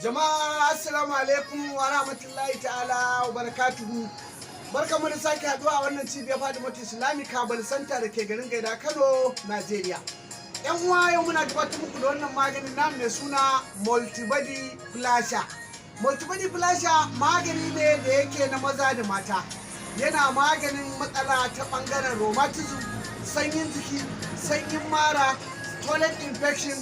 Jama'a assalamu alaikum wa rahmatullahi ta'ala wa barakatuhu. Barkamu da sake haduwa a wannan cibiyar Fadimatu Islamic Herbal Center da ke garin Gaida, Kano, Najeriya. Yan uwa, yau muna gabatar muku da wannan maganin namu mai suna Multibody Flasher. Multibody Flasher magani ne da yake na maza da mata. Yana maganin matsala ta bangaren rheumatism, sanyin jiki, sanyin mara, toilet infection,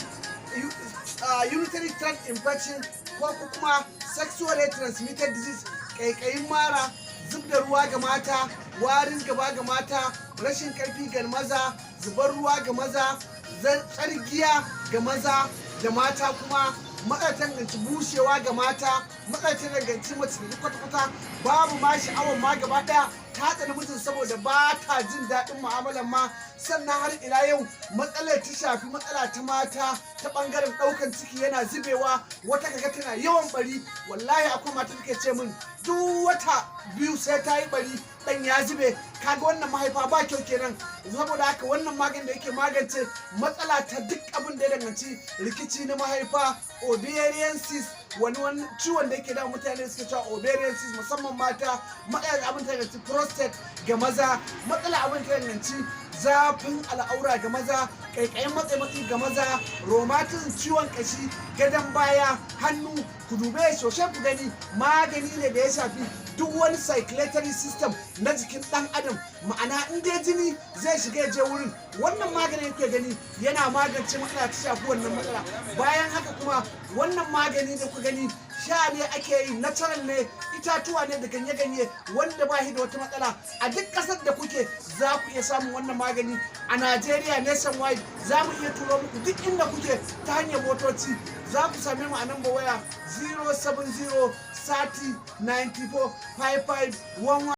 urinary tract infection, ko kuma sexually transmitted disease, ƙaiƙayin mara, zub da ruwa ga mata, warin gaba ga mata, rashin ƙarfi ga maza, zubar ruwa ga maza, tsargiya ga maza da mata, kuma matsalatar ganci bushewa ga mata, matsalatar ganci mace da kwata-kwata babu ma sha'awar ma gaba ɗaya, ta tsani mutum saboda ba ta jin daɗin mu'amalar ma. Sannan har ila yau matsalar ta shafi matsala ta mata ta ɓangaren ɗaukan ciki yana zubewa, wata kaga tana yawan bari. Wallahi akwai mata take ce min duk wata biyu sai ta yi bari ɗan ya zube. Kaga wannan mahaifa ba kyau kenan. Saboda haka wannan magani da yake magance matsala ta duk abin da ya danganci rikici na mahaifa, ovarian cyst, wani ciwon da yake da mutane suke cewa ovarian cyst, musamman mata, matsalar abin da ya danganci prostate ga maza, matsala abin da ya danganci zafin al'aura ga maza, ƙaiƙayin matsi ga maza, rheumatism, ciwon ƙashi, gadon baya, hannu. Ku dube sosai ku gani magani ne da ya shafi duk wani circulatory system na jikin ɗan adam. Ma'ana in dai jini zai shiga ya je wurin, wannan magani yake gani yana magance matsala ta shafi wannan matsala. Bayan haka kuma wannan magani da ku gani sha ne ake yi, natural ne, itatuwa ne da ganye-ganye wanda ba shi da wata matsala. A duk ƙasar da kuke za ku iya samun wannan magani. A Najeriya nationwide za mu iya turo muku duk inda kuke ta hanyar motoci. Za ku same mu a number waya 070 30 94 55 11.